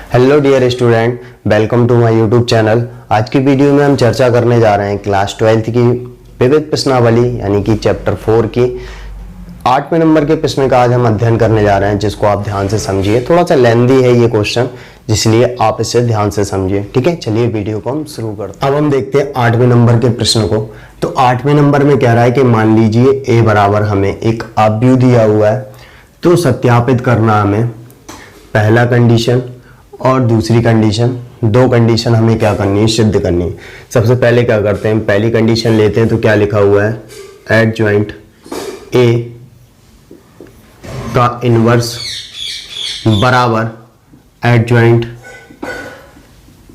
Hello dear student, welcome to my YouTube channel. आज की video में हम चर्चा करने जा रहे हैं क्लास 12th की विविध प्रश्नावली यानी कि चैप्टर 4 की 8वें नंबर के प्रश्न का आज हम अध्ययन करने जा रहे हैं, जिसको आप ध्यान से समझिए। थोड़ा सा लेंदी है ये क्वेश्चन, जिसलिए आप इसे ध्यान से समझिए। ठीक है, चलिए वीडियो को हम शुरू करते हैं। अब हम देखते हैं 8वें नंबर के प्रश्न को। तो 8वें नंबर में कह रहा है कि मान लीजिए a बराबर हमें एक अवयव दिया हुआ है, तो सत्यापित करना हमें पहला कंडीशन और दूसरी कंडीशन, दो कंडीशन हमें क्या करनी है, सिद्ध करनी है। सबसे पहले क्या करते हैं, पहली कंडीशन लेते हैं। तो क्या लिखा हुआ है, एडजॉइंट ए का इनवर्स बराबर एडजॉइंट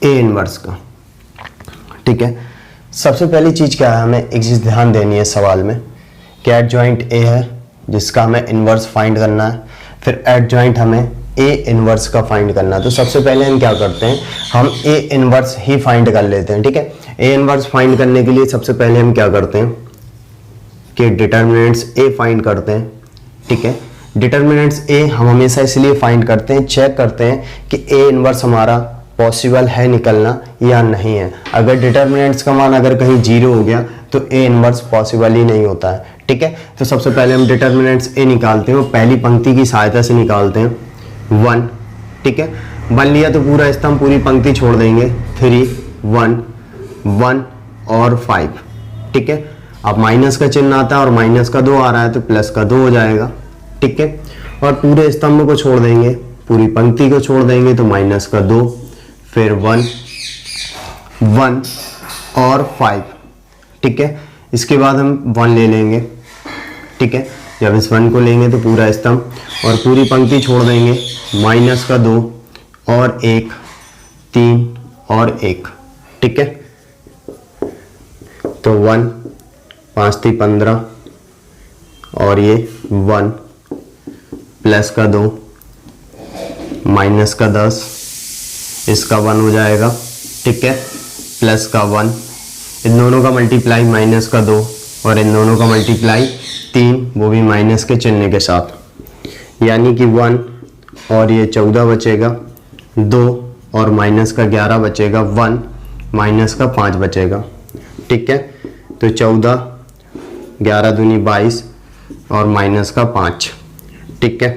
ए इनवर्स का। ठीक है, सबसे पहली चीज क्या है, हमें एक चीज ध्यान देनी है सवाल में कि एडजॉइंट ए है जिसका हमें इनवर्स फाइंड करना है, फिर एडजॉइंट हमें ए इनवर्स का फाइंड करना है। तो सबसे पहले हम क्या करते हैं, हम ए इनवर्स ही फाइंड कर लेते हैं। ठीक है, ए इनवर्स फाइंड करने के लिए सबसे पहले हम क्या करते हैं कि डिटर्मिनेंट्स ए फाइंड करते हैं। ठीक है, डिटर्मिनेंट्स ए हम हमेशा इसलिए फाइंड करते हैं, चेक करते हैं कि ए इनवर्स हमारा पॉसिबल है निकलना या नहीं है। अगर डिटर्मिनेंट्स का मान अगर कहीं 0 हो गया तो ए इनवर्स पॉसिबल ही नहीं होता है। ठीक है, तो सबसे पहले हम डिटर्मिनेंट्स ए निकालते हैं, पहली पंक्ति की सहायता से निकालते हैं। 1, ठीक है, 1 लिया तो पूरा स्तंभ पूरी पंक्ति छोड़ देंगे। 3, 1, 1 और 5। ठीक है, अब माइनस का चिन्ह आता है और माइनस का 2 आ रहा है तो प्लस का 2 हो जाएगा। ठीक है, और पूरे स्तंभ को छोड़ देंगे, पूरी पंक्ति को छोड़ देंगे तो माइनस का 2, फिर 1, 1 और 5। ठीक है, इसके बाद हम 1 ले लेंगे। ठीक है, जब इस 1 को लेंगे तो पूरा स्तंभ और पूरी पंक्ति छोड़ देंगे, माइनस का 2 और 1, 3 और 1। ठीक है, तो 1, 5 3 15 और ये 1 प्लस का 2 माइनस का 10, इसका 1 हो जाएगा। ठीक है, प्लस का 1, इन दोनों का मल्टीप्लाई माइनस का 2 और इन दोनों का मल्टीप्लाई 3, वो भी माइनस के चिन्ह के साथ, यानी कि 1 और ये 14 बचेगा, 2 और माइनस का 11 बचेगा, 1 माइनस का 5 बचेगा। ठीक है, तो 14, 11 दूनी 22 और माइनस का 5। ठीक है,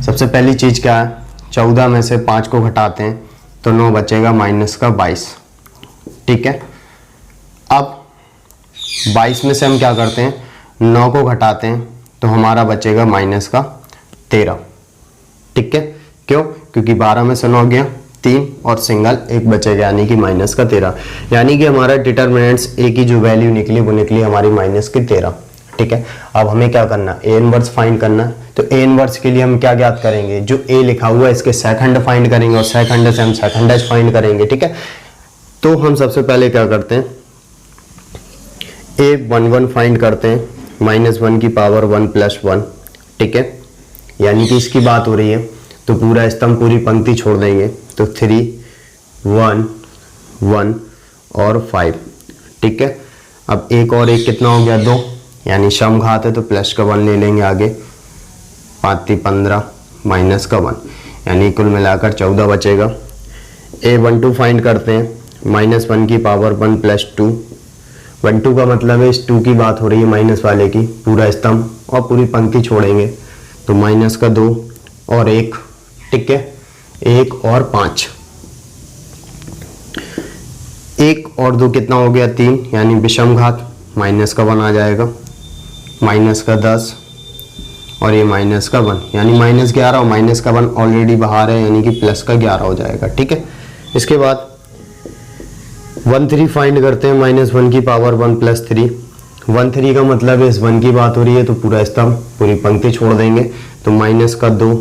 सबसे पहली चीज क्या है, 14 में से 5 को घटाते हैं तो 9 बचेगा, माइनस का 22। ठीक है, अब 22 में से हम क्या करते हैं, 9 को घटाते हैं तो हमारा बचेगा माइनस का 13। ठीक है, क्यों, क्योंकि 12 में से 9 गया 3 और सिंगल 1 बचेगा, यानी कि माइनस का 13। यानी कि हमारा डिटर्मिनेंट्स ए की जो वैल्यू निकली वो निकली हमारी माइनस की 13। ठीक है, अब हमें क्या करना, ए इनवर्स फाइंड करना है। तो ए इनवर्स के लिए हम क्या ज्ञात करेंगे, जो ए लिखा हुआ है इसके सेकंड फाइंड करेंगे और सेकंड से हम सेकंड फाइंड करेंगे। ठीक है, तो हम सबसे पहले क्या करते हैं, a11 फाइंड करते हैं, -1 की पावर 1 + 1। ठीक है, यानी कि इसकी बात हो रही है तो पूरा स्तंभ पूरी पंक्ति छोड़ देंगे तो 3, 1, 1 और 5। ठीक है, अब 1 और 1 कितना हो गया, 2, यानी समघात है तो प्लस का 1 ले लेंगे आगे, 5 3 15 माइनस का 1, यानी कुल मिलाकर 14 बचेगा। a12 फाइंड करते हैं, -1 की पावर 1 + 2। 1 2 का मतलब है इस 2 की बात हो रही है, माइनस वाले की, पूरा स्तंभ और पूरी पंक्ति छोड़ेंगे तो माइनस का 2 और 1। ठीक है, 1 और 5, 1 और 2 कितना हो गया, 3, यानी विषमघात, माइनस का 1 आ जाएगा, माइनस का 10 और ये माइनस का 1, यानी -11 और माइनस का 1 ऑलरेडी बाहर है, यानी कि प्लस का 11 हो जाएगा। ठीक है, इसके बाद 13 फाइंड करते हैं, -1 की पावर 1 + 3। 13 का मतलब है इस 1 की बात हो रही है तो पूरा स्तंभ पूरी पंक्ति छोड़ देंगे तो माइनस का 2,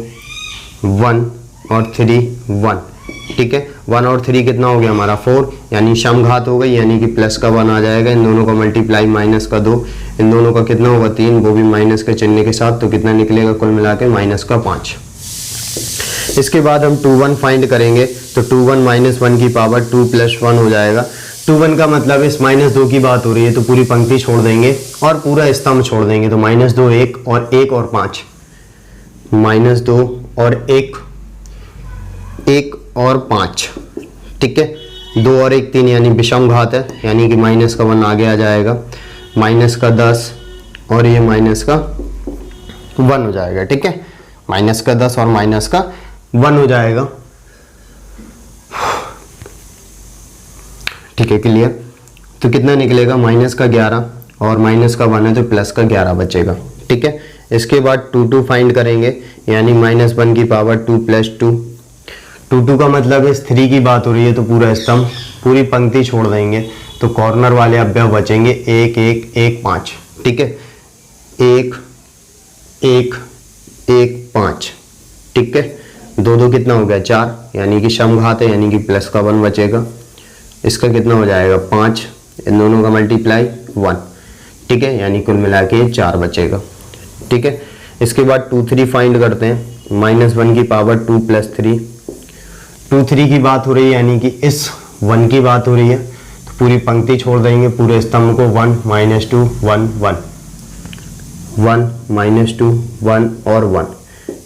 1 और 3, 1। ठीक है, 1 और 3 कितना हो गया हमारा 4, यानी समघात हो गई, यानी कि प्लस का 1 आ जाएगा। इन दोनों का मल्टीप्लाई माइनस का 2, इन दोनों का कितना होगा 3, वो भी माइनस के चिन्ह के साथ, तो कितना निकलेगा कुल मिला के माइनस का 5। इसके बाद हम 21 फाइंड करेंगे तो 21 -1 की पावर 2 + 1 हो जाएगा। 21 का मतलब इस -2 की बात हो रही है तो पूरी पंक्ति छोड़ देंगे और पूरा स्तंभ छोड़ देंगे तो -2 1 और 5, -2 और 1 1 और 5, ठीक है। 2 और 1 3 यानी विषम घात है, यानी कि माइनस का 1 आगे आ जाएगा, माइनस का 10 और ये माइनस का 1 हो जाएगा, ठीक है। माइनस का 10 और माइनस का 1 हो जाएगा, ठीक है, क्लियर। तो कितना निकलेगा, माइनस का 11 और माइनस का 1 है तो प्लस का 11 बचेगा, ठीक है। इसके बाद 2 फाइंड करेंगे, यानी -1 की पावर 2 + 2। 2 का मतलब इस 3 की बात हो रही है तो पूरा स्तंभ, पूरी पंक्ति छोड़ देंगे तो कॉर्नर वाले अवयव बचेंगे 1 1 1 5, ठीक है। 1 1 1 5, ठीक है। 2 2 कितना हो गया 4, यानी कि समघात है, यानी कि प्लस का 1 बचेगा। इसका कितना हो जाएगा 5, इन दोनों का मल्टीप्लाई 1, ठीक है, यानी कुल मिला के 4 बचेगा, ठीक है। इसके बाद 2 3 फाइंड करते हैं, -1 की पावर 2 + 3। 2 3 की बात हो रही है, यानी कि इस 1 की बात हो रही है तो पूरी पंक्ति छोड़ देंगे, पूरे स्तंभ को 1 -2 1 1 1 -2 1 और 1,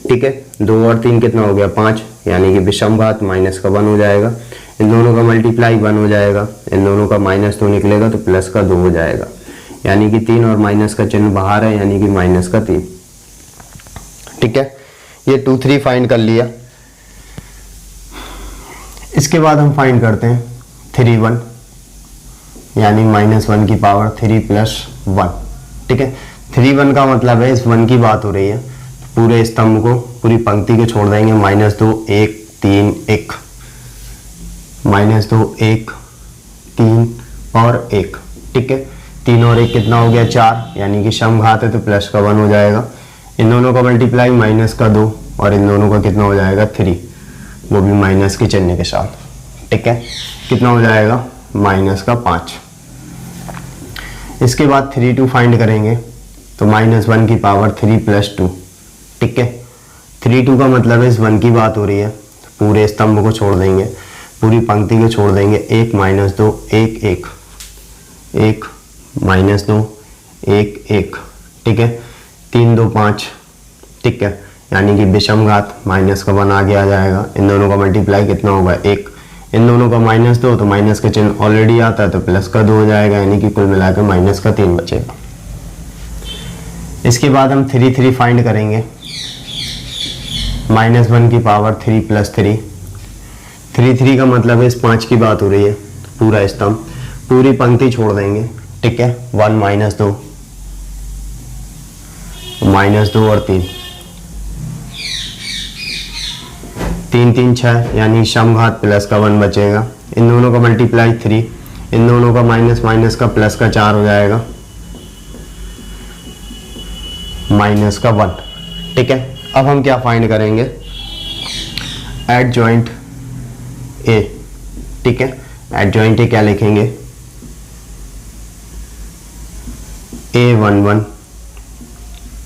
ठीक है। 2 और 3 कितना हो गया 5, यानी कि विषम घात माइनस का 1 हो जाएगा। इन दोनों का मल्टीप्लाई 1 हो जाएगा, इन दोनों का -2 निकलेगा तो प्लस का 2 हो जाएगा, यानी कि 3 और माइनस का चिन्ह बाहर है, यानी कि -3, ठीक है। ये 2 3 फाइंड कर लिया। इसके बाद हम फाइंड करते हैं 3 1, यानी -1 की पावर 3 + 1, ठीक है। 3 1 का मतलब है इस 1 की बात हो रही है, पूरे स्तंभ को, पूरी पंक्ति को छोड़ देंगे, -2 1 3 1 -2 1 3 और 1, ठीक है। 3 और 1 कितना हो गया 4, यानी कि समघात है तो प्लस का 1 हो जाएगा। इन दोनों का मल्टीप्लाई माइनस का 2 और इन दोनों का कितना हो जाएगा 3, वो भी माइनस के चिन्ह के साथ, ठीक है। कितना हो जाएगा -5। इसके बाद 3 2 फाइंड करेंगे तो -1 की पावर 3 + 2, ठीक है। 3 2 का मतलब है इस 1 की बात हो रही है, पूरे स्तंभ को छोड़ देंगे, पूरी पंक्ति को छोड़ देंगे, 1 -2 1 1 1 -2 1 1, ठीक है। 3 2 5, ठीक है, यानी कि विषम घात माइनस का 1 आगे आ जाएगा। इन दोनों का मल्टीप्लाई कितना होगा 1, इन दोनों का -2 तो माइनस का चिन्ह ऑलरेडी आता है तो प्लस का 2 हो जाएगा, यानी कि कुल मिलाकर -3 बचेगा। इसके बाद हम 3 3 फाइंड करेंगे, -1 की पावर 3 + 3। 3 3 का मतलब है इस 5 की बात हो रही है, पूरा स्तंभ, पूरी पंक्ति छोड़ देंगे, ठीक है। 1 -2 -2 और 3 3 3 6, यानी समघात प्लस का 1 बचेगा। इन दोनों का मल्टीप्लाई 3, इन दोनों का माइनस का प्लस का 4 हो जाएगा, -1, ठीक है। अब हम क्या फाइंड करेंगे, एडजॉइंट ए, ठीक है। एडजॉइंट ए क्या लिखेंगे, A11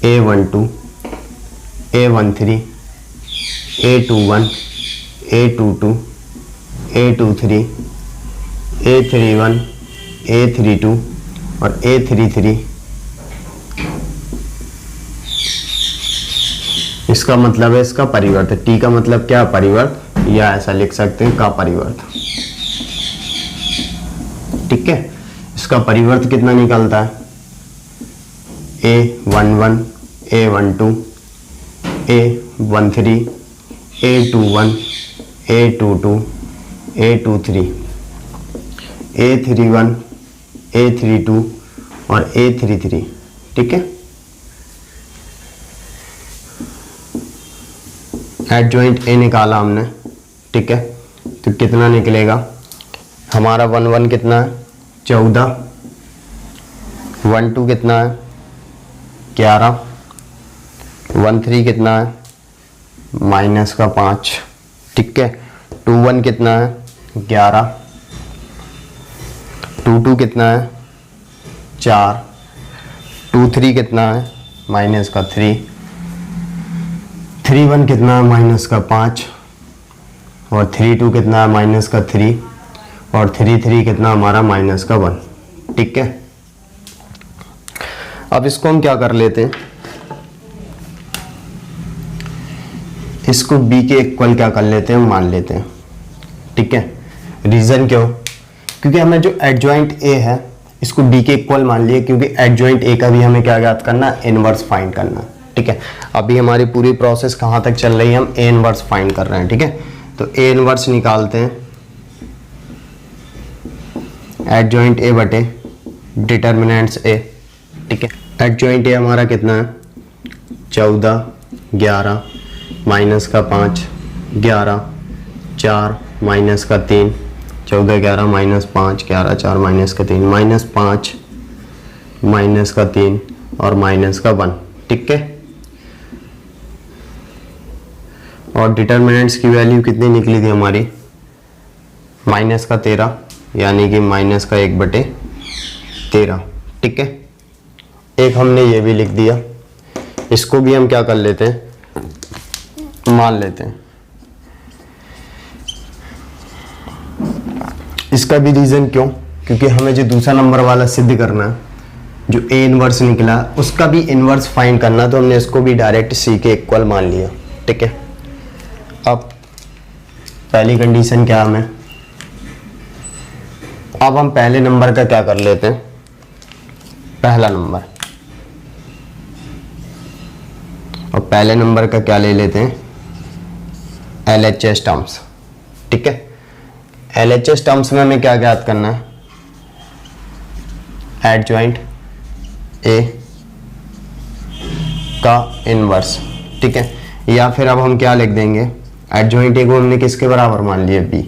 A12 A13 A21 A22 A23 A31 A32 और A33। इसका मतलब है इसका परिवर्त, टी का मतलब क्या परिवर्त, या ऐसा लिख सकते हैं का परिवर्त, ठीक है। इसका परिवर्त कितना निकलता है, A11 A12 A13 A21 A22 A23 A31 A32 और A33, ठीक है। एडजॉइंट ए निकाला हमने, ठीक है। तो कितना निकलेगा हमारा 1 1 कितना है 14, 1 2 कितना है 11, 1 3 कितना है -5, ठीक है। 2 1 कितना है 11, 2 2 कितना है 4, 2 3 कितना है -3, 3 1 कितना है -5 और 3 2 कितना है -3 और 3 3 कितना हमारा -1, ठीक है। अब इसको हम क्या कर लेते हैं, इसको b के इक्वल क्या कर लेते हैं, मान लेते हैं। ठीक है, रीजन क्यों, क्योंकि हमें जो एडजॉइंट a है इसको b के इक्वल मान लिया, क्योंकि एडजॉइंट a का भी हमें क्या ज्ञात करना, इनवर्स फाइंड करना। ठीक है, अभी हमारी पूरी प्रोसेस कहाँ तक चल रही है, हम a इनवर्स फाइंड कर रहे हैं। ठीक है, तो a इनवर्स निकालते हैं, एडजॉइंट a बटे डिटर्मिनेंट्स a। ठीक है, एडजॉइंट a हमारा कितना है, 14, 11 माइनस का 5, 11, 4 माइनस का 3, 14, 11 माइनस 5, 11, 4 माइनस का 3, -5 माइनस का 3 और माइनस का 1। ठीक है, और डिटर्मिनेंट्स की वैल्यू कितनी निकली थी हमारी, माइनस का 13, यानी कि माइनस का 1/13। ठीक है, एक हमने ये भी लिख दिया, इसको भी हम क्या कर लेते हैं, मान लेते हैं। इसका भी रीजन क्यों, क्योंकि हमें जो दूसरा नंबर वाला सिद्ध करना है, जो a इनवर्स निकला उसका भी इनवर्स फाइंड करना, तो हमने इसको भी डायरेक्ट c के इक्वल मान लिया। ठीक है, अब पहली कंडीशन क्या हमें, अब हम पहले नंबर का क्या कर लेते हैं, पहला नंबर, और पहले नंबर का क्या ले लेते हैं, LHS टर्म्स। ठीक है, LHS टर्म्स में हमें क्या ज्ञात करना है, एडजॉइंट A का इनवर्स। ठीक है, या फिर अब हम क्या लिख देंगे, एडजॉइंट A को हमने किसके बराबर मान लिया, B।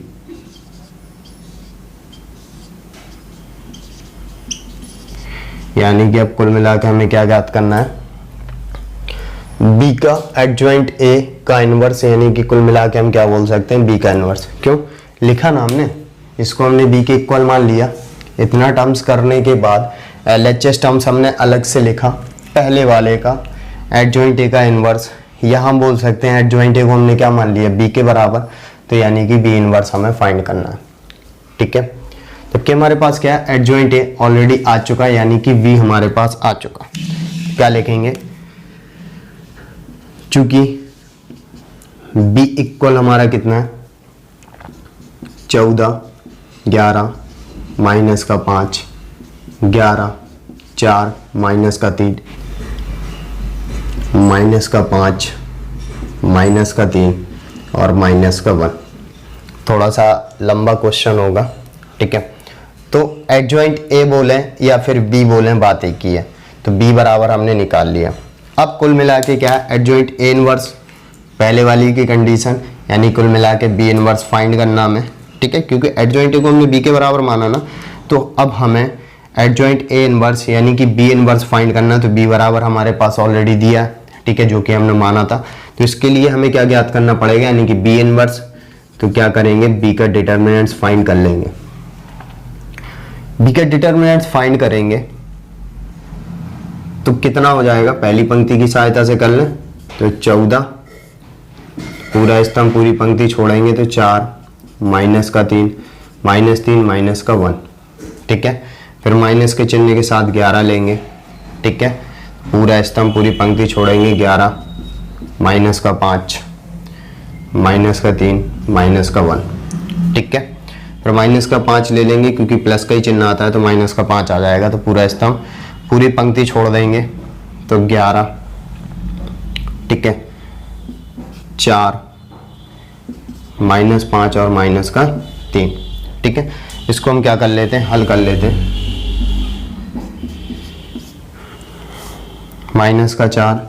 यानी कि अब कुल मिला के हमें क्या ज्ञात करना है, B का एडजॉइंट A का इनवर्स, यानी कि कुल मिला के हम क्या बोल सकते हैं, B का इनवर्स। क्यों लिखा ना हमने, इसको हमने B के इक्वल मान लिया। इतना टर्म्स करने के बाद LHS टर्म्स हमने अलग से लिखा, पहले वाले का एडजॉइंट A का इनवर्स, या हम बोल सकते हैं एडजॉइंट A को हमने क्या मान लिया, B के बराबर, तो यानी कि B इनवर्स हमें फाइंड करना है। ठीक है, तो क्या हमारे पास क्या है, एडजॉइंट A ऑलरेडी आ चुका है, यानी कि V हमारे पास आ चुका। क्या लिखेंगे, चूंकि B इक्वल हमारा कितना है, 14, 11 माइनस का 5, 11, 4 माइनस का 3, माइनस का 5, माइनस का 3 और माइनस का 1। थोड़ा सा लंबा क्वेश्चन होगा। ठीक है, तो एडजॉइंट A बोले या फिर B बोले, बात एक ही है। तो B बराबर हमने निकाल लिया। अब कुल मिला के क्या है, एडजॉइंट A इनवर्स, पहले वाली की कंडीशन, यानी कुल मिला के B इनवर्स फाइंड करना हमें। ठीक है, क्योंकि एडजॉइंट A को हमने B के बराबर माना ना, तो अब हमें एडजॉइंट A इनवर्स यानी कि B इनवर्स फाइंड करना, तो B बराबर हमारे पास ऑलरेडी दिया है। ठीक है, जो कि हमने माना था। तो इसके लिए हमें क्या ज्ञात करना पड़ेगा, यानी कि B इनवर्स। तो क्या करेंगे, B का डिटर्मिनेंट्स फाइंड कर लेंगे। B का डिटर्मिनेंट्स फाइंड करेंगे तो कितना हो जाएगा, पहली पंक्ति की सहायता से कर लें तो 14, पूरा स्तंभ पूरी पंक्ति छोड़ेंगे तो 4, माइनस का 3, -3 माइनस का 1। ठीक है, फिर माइनस के चिन्ह के साथ 11 लेंगे। ठीक है, पूरा स्तंभ पूरी पंक्ति छोड़ेंगे, 11 माइनस का 5, माइनस का 3 माइनस का 1। ठीक है, फिर माइनस का 5 ले लेंगे, क्योंकि प्लस का ही चिन्ह आता है तो माइनस का 5 आ जाएगा। तो पूरा स्तंभ पूरी पंक्ति छोड़ देंगे तो 11, ठीक है, 4, -5 और माइनस का 3। ठीक है, इसको हम क्या कर लेते हैं, हल कर लेते हैं। माइनस का 4,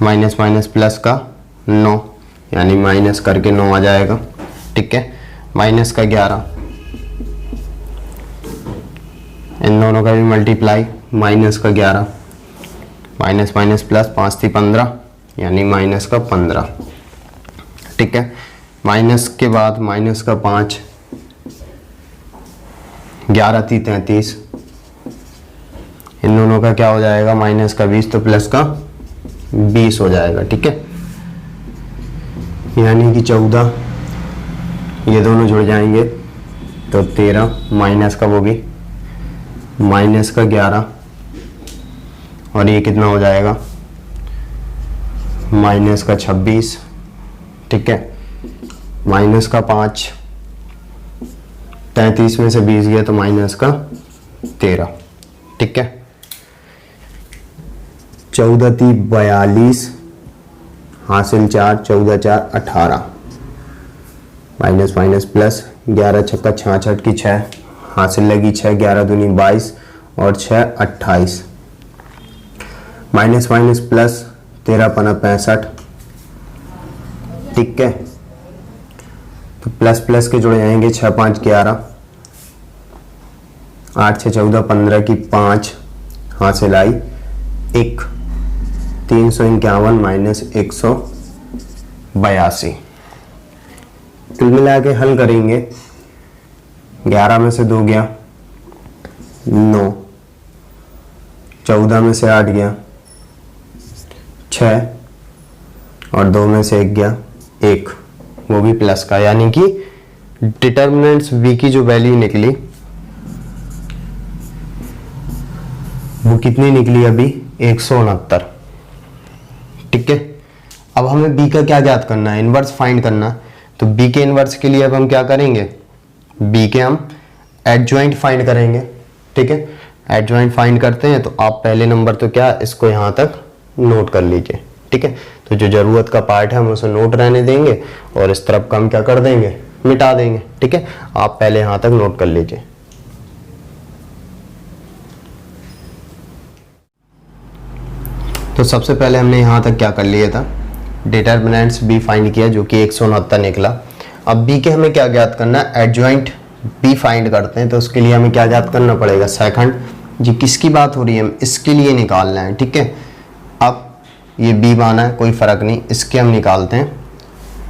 माइनस माइनस प्लस का 9, यानी माइनस करके 9 आ जाएगा। ठीक है, माइनस का 11, इन दोनों का भी मल्टीप्लाई, माइनस का 11, माइनस माइनस प्लस, 5 थी 15, यानी माइनस का 15। ठीक है, माइनस के बाद माइनस का 5, 11 थी 33, इन दोनों का क्या हो जाएगा, माइनस का 20, तो प्लस का 20 हो जाएगा। ठीक है, यानी कि 14, ये दोनों जुड़ जाएंगे तो 13, माइनस का वो भी माइनस का 11, और ये कितना हो जाएगा, माइनस का 26, ठीक है, माइनस का 5, 33 में से 20 गया तो माइनस का 13, ठीक है। 14 × 42 हासिल 4, 14 × 4 18, माइनस माइनस प्लस, 11 × 6 = 66 की 6 हासिल लगी 6, 11 दूनी 22 और 6 28, माइनस माइनस प्लस, 13 × 5 = 65, ठीक है। तो प्लस प्लस के जुड़े जाएंगे, 6 × 5 = 11, 8 × 6 = 14, 15 की 5 हासिल आई 1, 351 माइनस 182। कुल मिला के हल करेंगे, 11 में से 2 गया 9, 14 में से 8 गया 6 और 2 में से 1 गया 1, वो भी प्लस का, यानी कि डिटर्मिनेंट्स v की जो वैल्यू निकली वो कितनी निकली अभी 169, ठीक है। अब हमें b का क्या ज्ञात करना है, इनवर्स फाइंड करना है। तो b के इनवर्स के लिए अब हम क्या करेंगे, b के हम एडजॉइंट फाइंड करेंगे, ठीक है। एडजॉइंट फाइंड करते हैं तो आप पहले नंबर तो क्या इसको यहां तक नोट कर लीजिए, ठीक है। तो जो जरूरत का पार्ट है हम उसे नोट रहने देंगे और इस तरफ का हम क्या कर देंगे, मिटा देंगे, ठीक है। आप पहले यहां तक नोट कर लीजिए। तो सबसे पहले हमने यहां तक क्या कर लिया था, डिटर्मिनेंट्स बी फाइंड किया जो कि 169 निकला। अब बी के हमें क्या ज्ञात करना है, एडजॉइंट बी फाइंड करते हैं। तो उसके लिए हमें क्या ज्ञात करना पड़ेगा, सेकंड। जी किसकी बात हो रही है, इसके लिए निकालना है, ठीक है। अब ये बी माना है, कोई फर्क नहीं, इसके हम निकालते हैं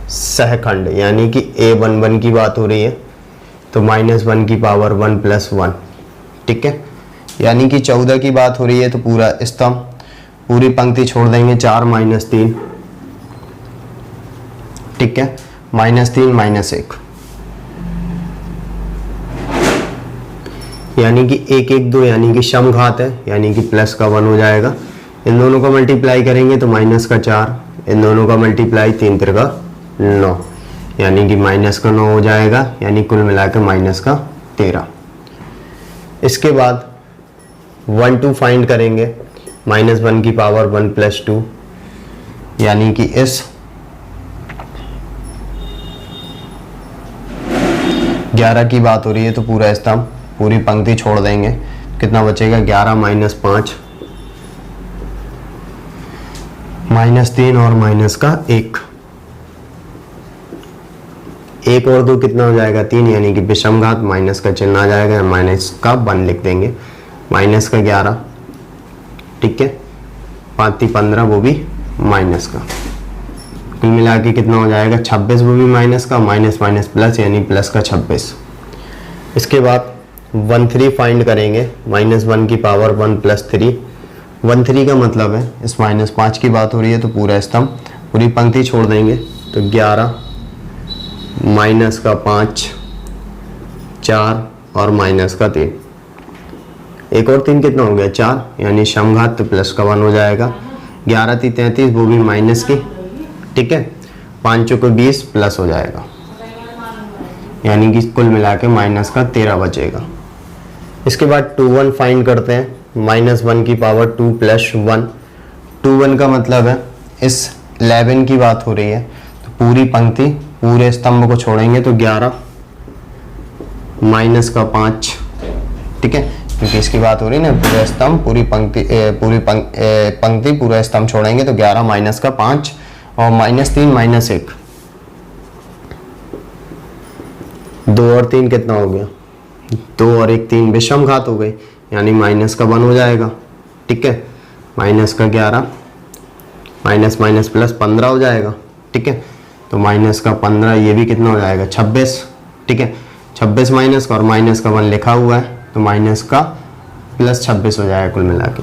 सहखंड, यानी कि a11 की बात हो रही है तो -1 की पावर 1 + 1, ठीक है। यानी कि 14 की बात हो रही है तो पूरा स्तंभ, पूरी पंक्ति छोड़ देंगे 4 - 3, ठीक है, -3 -1, यानी कि 1 1 2, यानी कि समघात है, यानी कि प्लस का 1 हो जाएगा। इन दोनों का मल्टीप्लाई करेंगे तो माइनस का 4, इन दोनों का मल्टीप्लाई 3 × 3 = 9, यानी कि माइनस का 9 हो जाएगा, यानी कुल मिला के माइनस का 13। इसके बाद 1 2 फाइंड करेंगे, -1 की पावर 1 + 2, यानी कि इस 11 की बात हो रही है तो पूरा स्तंभ, पूरी पंक्ति छोड़ देंगे, कितना बचेगा 11 - 5 -3 और माइनस का 1, 1 और 2 कितना हो जाएगा 3, यानी कि विषमघात, माइनस का चिन्ह आ जाएगा, माइनस का 1 लिख देंगे, माइनस का 11, ठीक है, 5 × 15 वो भी माइनस का, कुल मिला के कितना हो जाएगा 26, वो भी माइनस का, माइनस माइनस प्लस, यानी प्लस का 26। इसके बाद 1 3 फाइंड करेंगे, -1 की पावर 1 + 3, 1 3 का मतलब है इस -5 की बात हो रही है तो पूरा स्तंभ, पूरी पंक्ति छोड़ देंगे तो 11 माइनस का 5 4 और माइनस का 3, 1 और 3 कितना हो गया 4, यानी समघात तो प्लस का 1 हो जाएगा। 11 × 3 = 33, वो भी माइनस की, ठीक है, 5 × 4 = 20 प्लस हो जाएगा, यानी कि कुल मिला के माइनस का 13 बचेगा। इसके बाद 2 1 फाइंड करते हैं, -1 की पावर 2 + 1, 2 1 का मतलब है इस 11 की बात हो रही है तो पूरी पंक्ति, पूरे स्तंभ को छोड़ेंगे तो 11 माइनस का 5, ठीक है, क्योंकि इसकी बात हो रही है ना, पूरा स्तंभ, पूरी पंक्ति पूरा स्तंभ छोड़ेंगे तो 11 माइनस का 5 और -3 -1, 2 और 3 कितना हो गया 2 और 1 3, विषमघात हो गई, यानी माइनस का 1 हो जाएगा, ठीक है, माइनस का 11, माइनस माइनस प्लस 15 हो जाएगा, ठीक है, तो माइनस का 15, ये भी कितना हो जाएगा 26, ठीक है, 26 माइनस का और माइनस का 1 लिखा हुआ है तो माइनस का +26 हो जाएगा कुल मिला के।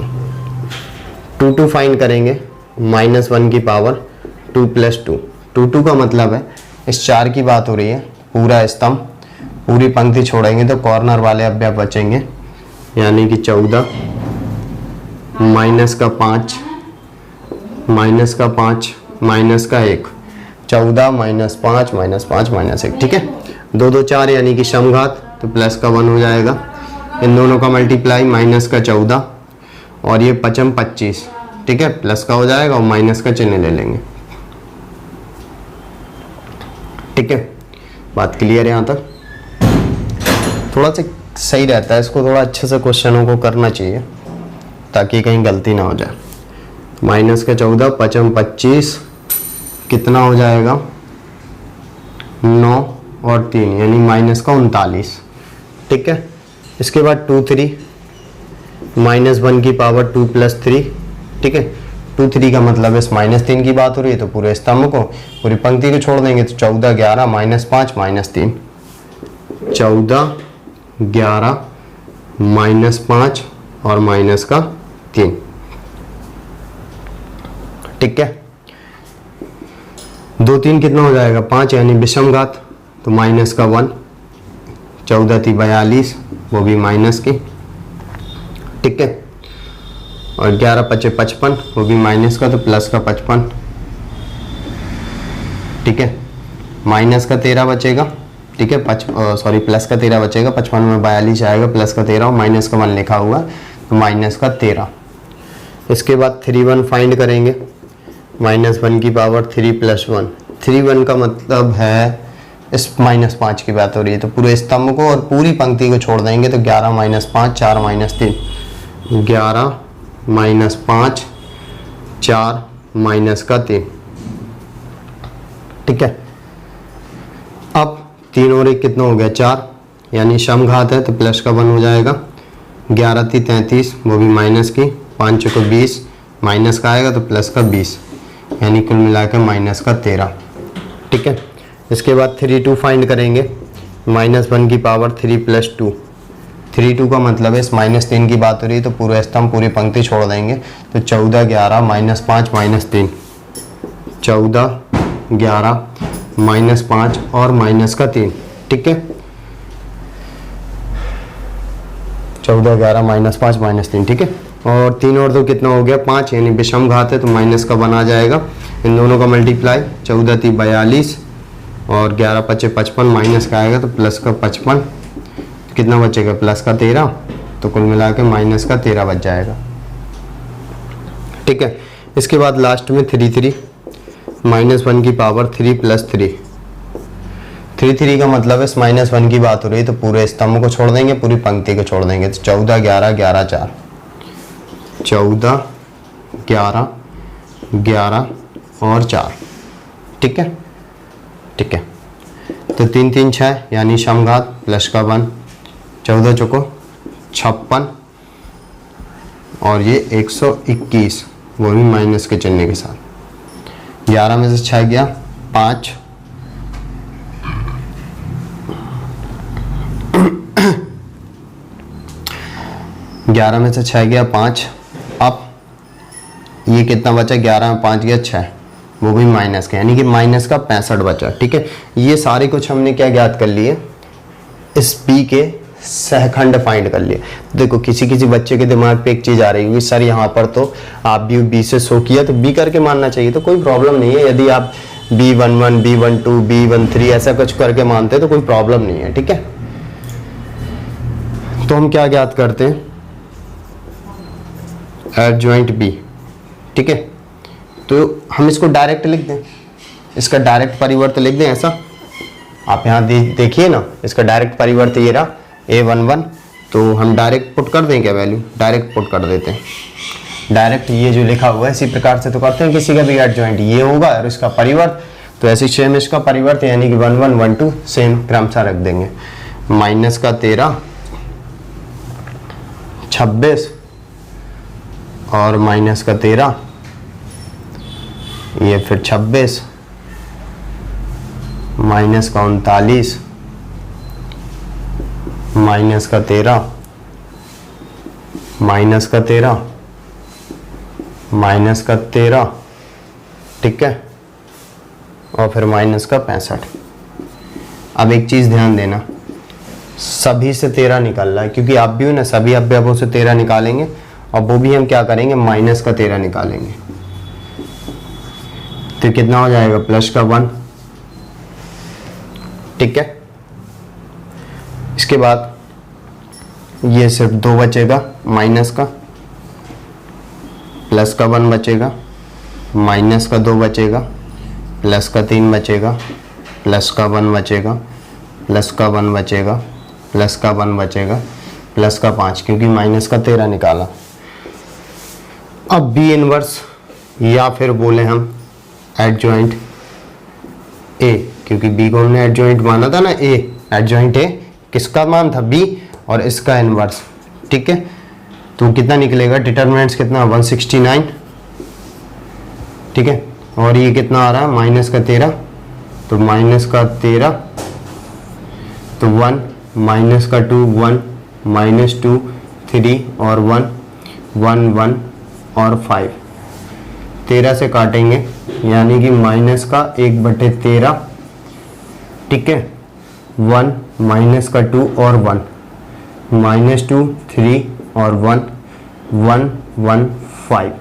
2 2 फाइंड करेंगे, -1 की पावर 2 + 2, 2 2 का मतलब है इस 4 की बात हो रही है, पूरा स्तंभ, पूरी पंक्ति छोड़ेंगे तो कॉर्नर वाले अवयव बचेंगे, यानी कि 14 माइनस का 5 माइनस का 1, 14 माइनस 5 माइनस 5 माइनस 1, ठीक है। 2 2 4 यानी कि समघात, तो प्लस का 1 हो जाएगा। इन दोनों का मल्टीप्लाई, माइनस का 14 और ये 5 25, ठीक है, प्लस का हो जाएगा और माइनस का चिन्ह ले लेंगे, ठीक है। बात क्लियर है यहाँ तक? थोड़ा सा सही रहता है, इसको थोड़ा अच्छे से क्वेश्चनों को करना चाहिए ताकि कहीं गलती ना हो जाए। माइनस का 14, 5 25 कितना हो जाएगा 9 और 3 यानी माइनस का 39, ठीक है। इसके बाद 2 3 -1 की पावर 2 + 3, ठीक है। 2 3 का मतलब इस -3 की बात हो रही है, तो पूरे स्तंभ को, पूरी पंक्ति को छोड़ देंगे, तो 14 11 -5 -3, 14 11 -5 और माइनस का 3, ठीक है। 2 3 कितना हो जाएगा 5 यानी विषमघात, तो माइनस का 1, 14 थी 42 वो भी माइनस की, ठीक है। और 11 5 55 वो भी माइनस का, तो प्लस का 55, ठीक है। माइनस का 13 बचेगा, ठीक है, प्लस का 13 बचेगा, 55 में 42 आएगा, प्लस का 13 और माइनस का 1 लिखा हुआ, तो माइनस का 13। इसके बाद 3 1 फाइंड करेंगे, -1 की पावर 3 + 1, 3 1 का मतलब है इस -5 की बात हो रही है, तो पूरे स्तंभ को और पूरी पंक्ति को छोड़ देंगे, तो 11 -5 4 -3, 11 -5 4 माइनस का 3, ठीक है। अब 3 और 1 कितना हो गया 4 यानी समघात है, तो प्लस का 1 हो जाएगा। 11 थी 33 वो भी माइनस की, 5 को 20 माइनस का आएगा, तो प्लस का 20 यानी कुल मिला के माइनस का 13, ठीक है। इसके बाद 3 2 फाइंड करेंगे, -1 की पावर 3 + 2, 3 2 का मतलब है इस -3 की बात हो रही है, तो पूरे स्तंभ पूरी पंक्ति छोड़ देंगे, तो 14 11 -5 -3, 14 11 -5 और माइनस का 3, ठीक है। 14 11 -5 -3, ठीक है। और 3 और 2 कितना हो गया 5 यानी विषमघात है, तो माइनस का 1 आ जाएगा। इन दोनों का मल्टीप्लाई, 14 थी 42 और 11 5 55 माइनस का आएगा, तो प्लस का 55, कितना बचेगा प्लस का 13, तो कुल मिला के माइनस का 13 बच जाएगा, ठीक है। इसके बाद लास्ट में 3 3 -1 की पावर 3 + 3, 3 3 का मतलब इस -1 की बात हो रही है, तो पूरे स्तंभ को छोड़ देंगे, पूरी पंक्ति को छोड़ देंगे, तो 14 11 11 4, 14 11 11 और 4, ठीक है, ठीक है। तो 3 3 6 यानी समघात, प्लस का 1, 14 चौको 56 और ये 121 वो भी माइनस के चिन्ह के साथ। 11 में से 6 गया 5, 11 में से 6 गया 5, अब ये कितना बचा 11 में 5 गया 6 वो भी माइनस का, यानी कि माइनस का 65 बचा, ठीक है। ये सारे कुछ हमने क्या ज्ञात कर लिए, इस बी के सहखंड फाइंड कर लिए। देखो किसी किसी बच्चे के दिमाग पे एक चीज आ रही है, सर यहाँ पर तो आप भी बी से शो किया तो बी करके मानना चाहिए, तो कोई प्रॉब्लम नहीं है। यदि आप B11 B12 B13 ऐसा कुछ करके मानते हैं तो कोई प्रॉब्लम नहीं है, ठीक है। तो हम क्या ज्ञात करते हैं, एडजॉइंट बी, ठीक है। तो हम इसको डायरेक्ट लिख दें, इसका डायरेक्ट परिवर्त लिख दें ऐसा। आप यहाँ देखिए ना, इसका डायरेक्ट परिवर्त ये रहा A11, तो हम डायरेक्ट पुट कर दें क्या वैल्यू, डायरेक्ट पुट कर देते हैं। डायरेक्ट ये जो लिखा हुआ है इसी प्रकार से तो करते हैं किसी का भी एडजॉइंट, ये होगा और इसका परिवर्त, तो ऐसे सेम इसका परिवर्त यानी कि 1 1 1 2 सेम क्रमशः रख देंगे। माइनस का 13 26 और माइनस का 13 ये फिर 26 माइनस का 39 माइनस का 13 माइनस का 13 माइनस का 13, ठीक है, और फिर माइनस का 65। अब एक चीज ध्यान देना, सभी से 13 निकल रहा है क्योंकि आप भी हो ना, सभी अवयवों से 13 निकालेंगे और वो भी हम क्या करेंगे माइनस का 13 निकालेंगे। तो कितना हो जाएगा प्लस का 1, ठीक है। इसके बाद ये सिर्फ 2 बचेगा माइनस का, प्लस का 1 बचेगा, माइनस का 2 बचेगा, प्लस का 3 बचेगा, प्लस का 1 बचेगा, प्लस का 1 बचेगा, प्लस का 1 बचेगा, प्लस का 5, क्योंकि माइनस का 13 निकाला। अब बी इनवर्स या फिर बोले हम एडजॉइंट ए, क्योंकि बी को हमने एडजॉइंट माना था ना, ए एडजॉइंट ए किसका मान था बी और इसका इनवर्स, ठीक है। तो कितना निकलेगा, डिटरमिनेंट्स कितना 169, ठीक है। और ये कितना आ रहा है माइनस का 13, तो माइनस का 13, तो 1 माइनस का 2 1 माइनस 2 3 और 1 1 1 और 5, 13 से काटेंगे यानी कि माइनस का 1/13, ठीक है। 1 माइनस का 2 और 1 माइनस 2 3 और 1 1 1 5।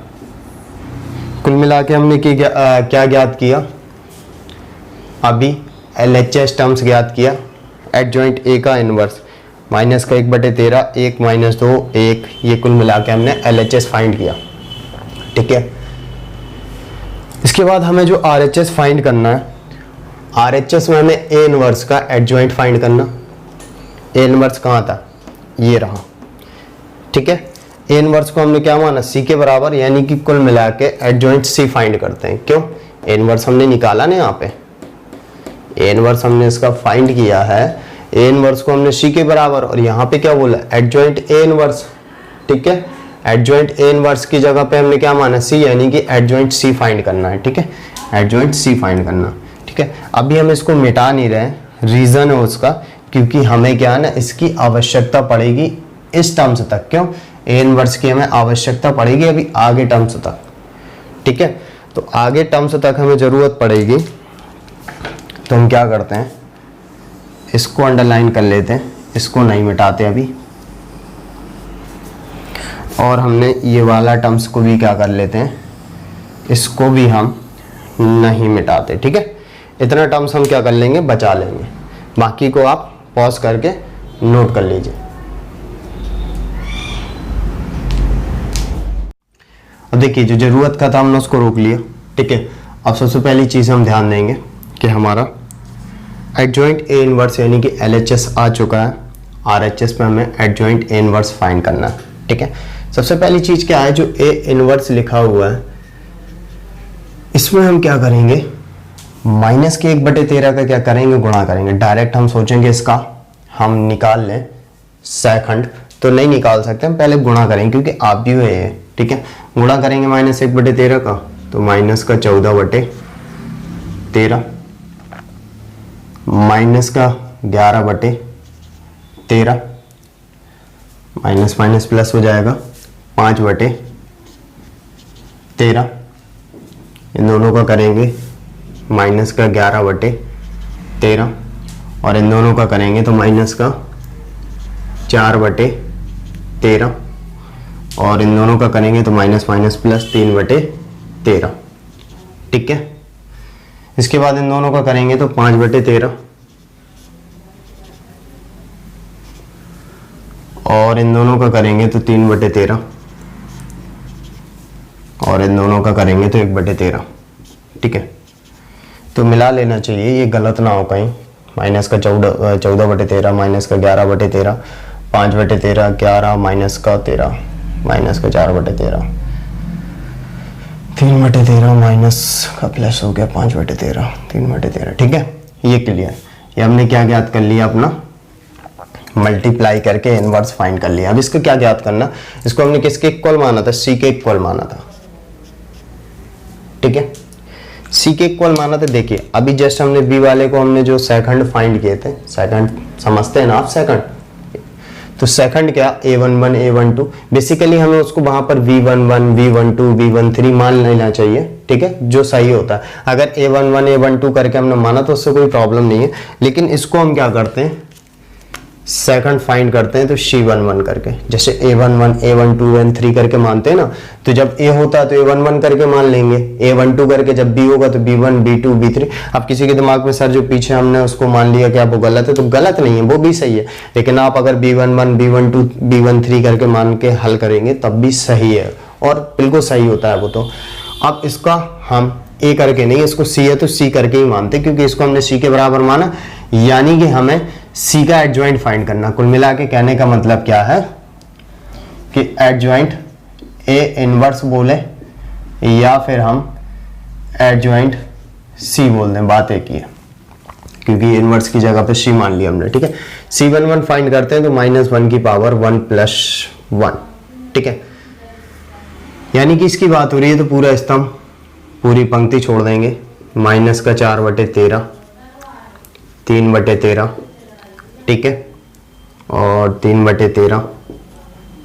कुल मिला के हमने क्या ज्ञात किया, अभी LHS टर्म्स ज्ञात किया। एडजॉइंट ए का इनवर्स माइनस का 1/13, 1 माइनस 2 1, ये कुल मिला के हमने LHS फाइंड किया, ठीक है। इसके बाद हमें जो RHS फाइंड करना है, RHS में हमें ए इनवर्स का एडजॉइंट फाइंड करना। ए इनवर्स कहाँ था, ये रहा, ठीक है। ए इनवर्स को हमने क्या माना, सी के बराबर, यानी कि कुल मिला के एडजॉइंट सी फाइंड करते हैं। क्यों, ए इनवर्स हमने निकाला ना, यहाँ पे ए इनवर्स हमने इसका फाइंड किया है, ए इनवर्स को हमने सी के बराबर, और यहाँ पे क्या बोला एडजॉइंट ए इनवर्स, ठीक है। एडजॉइंट ए इनवर्स की जगह पे हमने क्या माना सी, यानी कि एडजॉइंट सी फाइंड करना है, ठीक है। एडजॉइंट सी फाइंड करना, ठीक है। अभी हम इसको मिटा नहीं रहे, रीजन है उसका, क्योंकि हमें क्या है ना, इसकी आवश्यकता पड़ेगी इस टर्म्स तक। क्यों, ए इनवर्स की हमें आवश्यकता पड़ेगी अभी आगे टर्म्स तक, ठीक है। तो आगे टर्म्स तक हमें जरूरत पड़ेगी, तो हम क्या करते हैं, इसको अंडरलाइन कर लेते हैं, इसको नहीं मिटाते अभी, और हमने ये वाला टर्म्स को भी क्या कर लेते हैं, इसको भी हम नहीं मिटाते, ठीक है। इतना टर्म्स हम क्या कर लेंगे, बचा लेंगे, बाकी को आप पॉज करके नोट कर लीजिए। अब देखिए, जो जरूरत का था हमने उसको रोक लिया, ठीक है। अब सबसे पहली चीज हम ध्यान देंगे कि हमारा एडजॉइंट ए इनवर्स यानी कि LHS आ चुका है, RHS पे हमें एडजॉइंट ए इनवर्स फाइंड करना है, ठीक है। सबसे पहली चीज क्या है, जो ए इनवर्स लिखा हुआ है, इसमें हम क्या करेंगे, माइनस के 1/13 का क्या करेंगे, गुणा करेंगे। डायरेक्ट हम सोचेंगे इसका हम निकाल लें सेकंड, तो नहीं निकाल सकते, हम पहले गुणा करेंगे, क्योंकि आप भी हुए है, ठीक है। गुणा करेंगे माइनस 1/13 का, तो माइनस का 14/13, माइनस का 11/13, माइनस माइनस प्लस हो जाएगा 5/13, इन दोनों का करेंगे माइनस का 11/13, और इन दोनों का करेंगे तो माइनस का 4/13, और इन दोनों का करेंगे तो माइनस माइनस प्लस 3/13, ठीक है। इसके बाद इन दोनों का करेंगे तो 5/13, और इन दोनों का करेंगे तो 3/13, और इन दोनों का करेंगे तो 1/13, ठीक है। तो मिला लेना चाहिए, ये गलत ना हो कहीं, माइनस का 14/13, माइनस का 11/13, 5/13, 11, माइनस का 13, माइनस का 4/13, 3/13, माइनस का प्लस हो गया 5/13, 3/13, ठीक है। ये क्लियर, ये हमने क्या ज्ञात कर लिया, अपना मल्टीप्लाई करके इनवर्स फाइंड कर लिया। अब इसको क्या ज्ञात करना, इसको हमने किसके इक्वल माना था, सी के इक्वल माना था, ठीक है। सी के इक्वल माना था। देखिए अभी जस्ट हमने बी वाले को हमने जो सेकंड फाइंड किए थे, सेकंड समझते हैं ना आप, सेकंड, तो सेकंड क्या, A11 A12, बेसिकली हमें उसको वहां पर V11 V12 V13 मान लेना चाहिए, ठीक है, जो सही होता है। अगर A11 A12 करके हमने माना तो उससे कोई प्रॉब्लम नहीं है, लेकिन इसको हम क्या करते हैं, सेकंड फाइंड करते हैं तो C11 करके, जैसे A11 A12 A13 करके मानते हैं ना, तो जब A होता है तो A11 करके मान लेंगे, A12 करके जब B होगा तो B1 B2 B3। अब किसी के दिमाग में सर जो पीछे हमने उसको मान लिया कि आप वो गलत है, तो गलत नहीं है, वो भी सही है, लेकिन आप अगर B11 B12 B13 करके मान के हल करेंगे तब भी सही है और बिल्कुल सही होता है वो। तो अब इसका हम A करके नहीं, इसको C है तो C करके ही मानते, क्योंकि इसको हमने C के बराबर माना, यानी कि हमें C का एडजॉइंट फाइंड करना। कुल मिला के कहने का मतलब क्या है कि एडजॉइंट A इनवर्स बोले या फिर हम एडजॉइंट C बोल दें, बात एक ही है, क्योंकि इनवर्स की जगह पे C मान लिया हमने। ठीक है, C11 फाइंड करते हैं तो -1 की पावर 1 + 1। ठीक है, यानी कि इसकी बात हो रही है तो पूरा स्तंभ, पूरी पंक्ति छोड़ देंगे, -4/13 3/13। ठीक है, और 3/13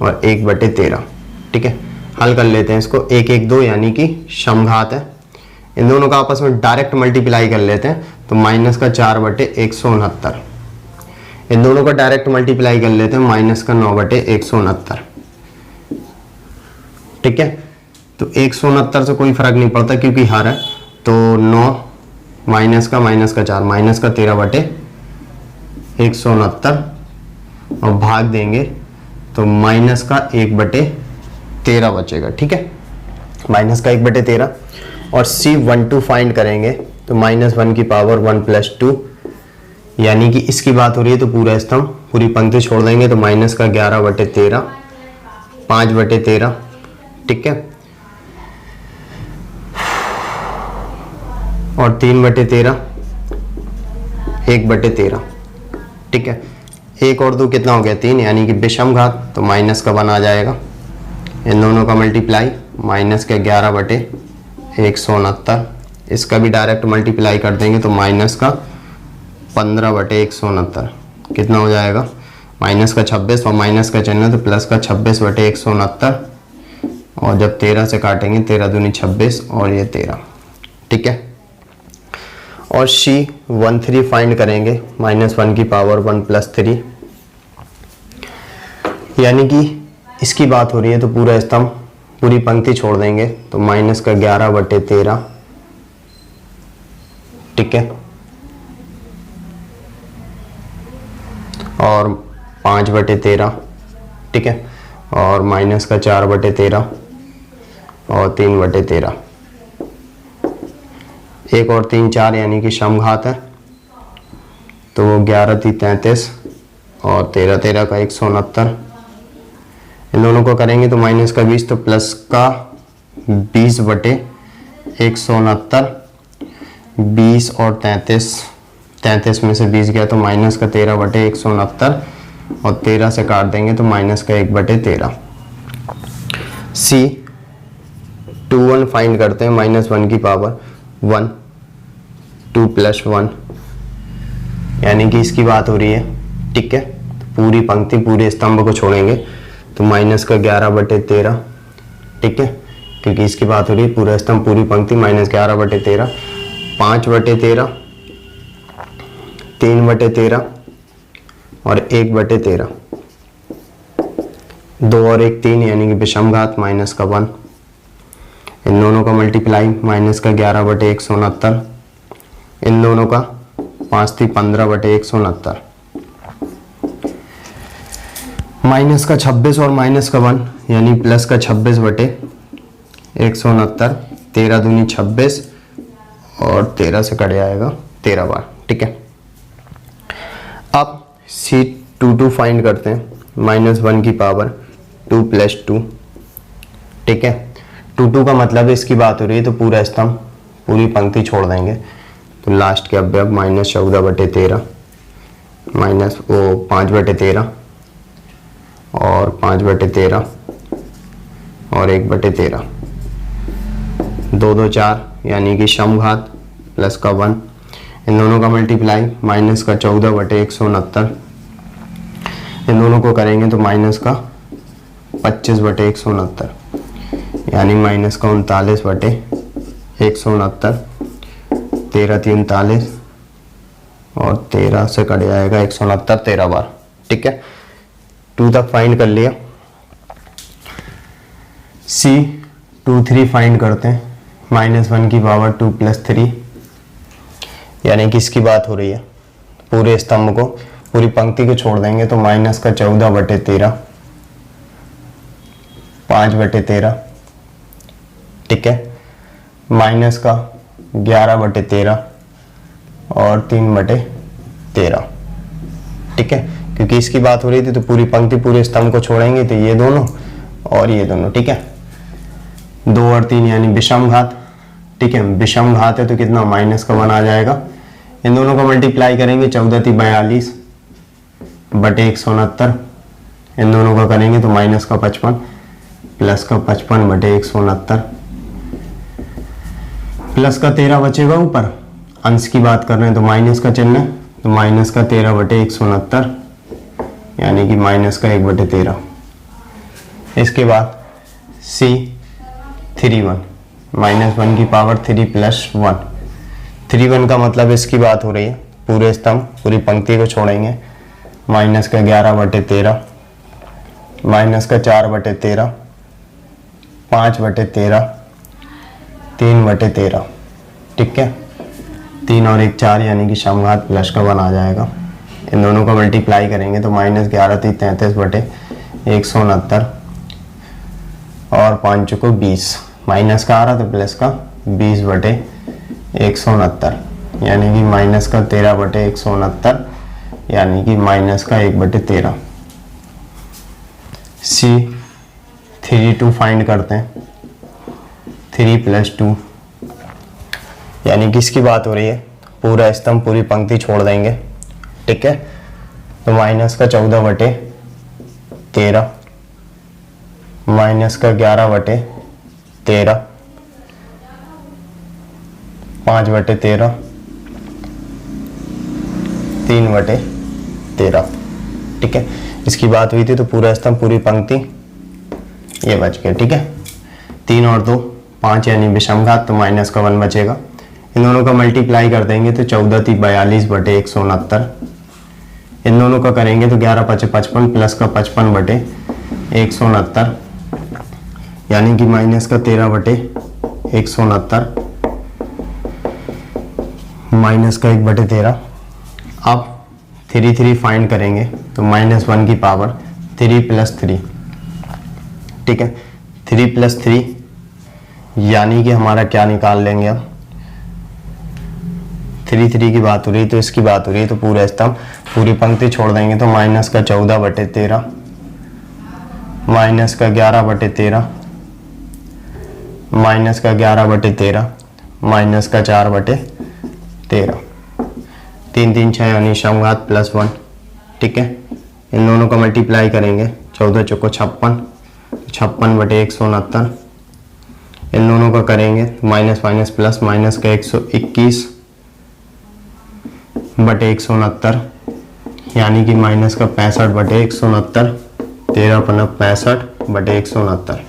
और 1/13। ठीक है, हल कर लेते हैं इसको, 1 1 2 यानी कि समघात है, इन दोनों का आपस में डायरेक्ट मल्टीप्लाई कर लेते हैं तो -4/169। इन दोनों का डायरेक्ट मल्टीप्लाई कर लेते हैं -9/169। ठीक है, तो 169 से कोई फर्क नहीं पड़ता क्योंकि हर है, तो 9 माइनस का -4 -13/169 और भाग देंगे तो -1/13 बचेगा। ठीक है, -1/13 और C12 फाइंड करेंगे तो -1 की पावर 1 + 2, यानी कि इसकी बात हो रही है तो पूरा स्तंभ, पूरी पंक्ति छोड़ देंगे तो -11/13 5/13। ठीक है, और 3/13 1/13। ठीक है, 1 और 2 कितना हो गया 3, यानी कि विषम घात, तो माइनस का 1 आ जाएगा, इन दोनों का मल्टीप्लाई -11/169, इसका भी डायरेक्ट मल्टीप्लाई कर देंगे तो -15/169 कितना हो जाएगा, -26 और माइनस का चिन्ह तो +26/169, और जब 13 से काटेंगे 13 दूनी 26 और ये 13। ठीक है, और C13 फाइंड करेंगे -1 की पावर 1 + 3, यानी कि इसकी बात हो रही है तो पूरा स्तंभ, पूरी पंक्ति छोड़ देंगे तो -11/13। ठीक है, और 5/13। ठीक है, और -4/13 और 3/13। 1 और 3 4 यानी कि समघात है, तो वो 11 3 33 और 13 13 का 169। इन दोनों को करेंगे तो माइनस का 20 तो प्लस का 20/169। 20 और 33 में से 20 गया तो माइनस का 13/169 और 13 से काट देंगे तो माइनस का 1/13। C21 फाइंड करते हैं, -1 की पावर 1 2 + 1, यानी कि इसकी बात हो रही है। ठीक है, पूरी पंक्ति पूरे स्तंभ को छोड़ेंगे तो -11/13। ठीक है, क्योंकि इसकी बात हो रही है पूरा स्तंभ पूरी पंक्ति -11/13 5/13 3/13 और 1/13। 2 और 1 3 यानी कि विषम घात -1। इन दोनों का मल्टीप्लाई -11/169, इन दोनों का 5 × 15/169, माइनस का 26 और माइनस का 1 यानी प्लस का 26/169। 13 दूनी 26 और 13 से कट जाएगा 13 बार। ठीक है, अब C22 फाइंड करते हैं, -1 की पावर 2 + 2। ठीक है, 2 का मतलब इसकी बात हो रही है तो पूरा स्तंभ पूरी पंक्ति छोड़ देंगे तो लास्ट के अवयव -14/13 5/13 और 5/13 और 1/13। 2 2 4 यानी कि समघात प्लस का 1, इन दोनों का मल्टीप्लाई -14/169। इन दोनों को करेंगे तो -25/169 यानी -39/169। 13 3 39 और 13 से कट जाएगा 169 13 बार। ठीक है, 2 तक फाइंड कर लिया। C 2 3 फाइंड करते हैं, -1 की पावर 2 + 3, यानी कि इसकी बात हो रही है। पूरे स्तंभ को, पूरी पंक्ति को छोड़ देंगे तो -14/13, 5/13, ठीक है, -11/13 और 3/13, ठीक है। क्योंकि इसकी बात हो रही थी तो पूरी पंक्ति पूरे स्तंभ को छोड़ेंगे तो ये दोनों और ये दोनों, ठीक है। 2 और 3 यानी विषम घात, ठीक है। विषम घात है तो कितना, -1 आ जाएगा। इन दोनों को मल्टीप्लाई करेंगे, 14 × 42 बटे 169, इन दोनों का करेंगे तो -55 + 55 बटे 169, +13 बचेगा ऊपर, अंश की बात कर रहे हैं तो माइनस का चिन्ह है, तो -13 बटे 169, यानी कि -1/13। इसके बाद C 31, -1 की पावर 3 + 1, 31 का मतलब इसकी बात हो रही है पूरे स्तंभ पूरी पंक्ति को छोड़ेंगे, -11/13, -4/13, 5/13, 3/13, ठीक है। 3 और 1 4 यानी कि समघात +1 आ जाएगा। इन दोनों को मल्टीप्लाई करेंगे तो -11 × 33 बटे 169 और 5 को 20, माइनस का आ रहा तो प्लस का 20 बटे 169, यानी कि -13 बटे 169, यानी कि -1/13। C 32 फाइंड करते हैं, 3 + 2, यानी कि इसकी बात हो रही है पूरा स्तंभ पूरी पंक्ति छोड़ देंगे, ठीक है। तो -14/13, -11/13, 5/13, 3/13, ठीक है। इसकी बात हुई थी तो पूरा स्तंभ पूरी पंक्ति ये बच गया, ठीक है। 3 और 2 5 यानी विषमघात, तो -1 बचेगा। इन दोनों का मल्टीप्लाई कर देंगे तो 14 × 42 बटे 169, इन दोनों का करेंगे तो 11 × 5 = 55 प्लस का 55 बटे 169, यानी कि -13 बटे 169, -1/13। अब 3 3 फाइंड करेंगे तो -1 की पावर 3 + 3, ठीक है। 3 + 3 यानी कि हमारा क्या निकाल लेंगे अब, 3 3 की बात हो रही तो इसकी बात हो रही है तो पूरा स्तंभ पूरी पंक्ति छोड़ देंगे तो -14/13, -11/13, -11/13, -4/13, 3 3 6 यानी समघात +1, ठीक है। इन दोनों का मल्टीप्लाई करेंगे, 14 × 4 = 56, 56 बटे 169, इन दोनों का करेंगे माइनस माइनस प्लस, माइनस का 121 बटे 169, यानी कि माइनस का 65 बटे 169, 13 × 5 = 65 बटे 169,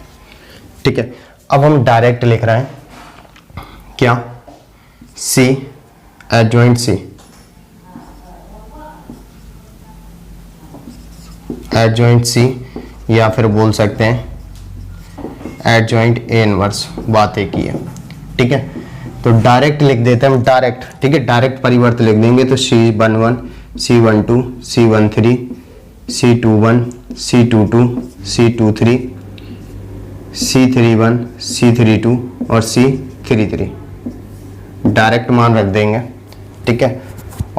ठीक है। अब हम डायरेक्ट लिख रहे हैं क्या, C adjoint C, adjoint C, या फिर बोल सकते हैं एडजॉइंट A इनवर्स, बात एक ही है, ठीक है। तो डायरेक्ट लिख देते हैं हम, डायरेक्ट, ठीक है। डायरेक्ट परिवर्त लिख देंगे तो C11, C12, C13, C21, C22, C23, C31, C32 और C33 डायरेक्ट मान रख देंगे, ठीक है।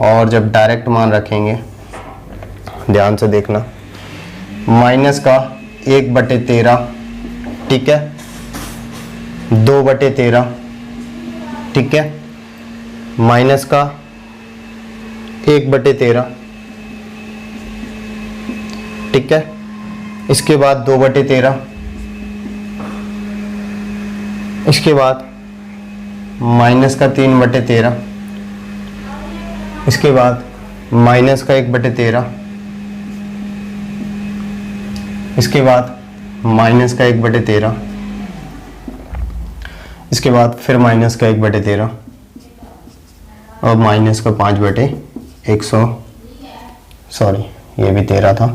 और जब डायरेक्ट मान रखेंगे ध्यान से देखना, माइनस का 1/13, ठीक है, 2/13, ठीक है, माइनस का 1/13, ठीक है। इसके बाद 2/13, इसके बाद माइनस का 3/13, इसके बाद माइनस का 1/13, इसके बाद माइनस का 1/13, इसके बाद फिर माइनस का 1/13 और माइनस का 5/100, सॉरी ये भी 13 था।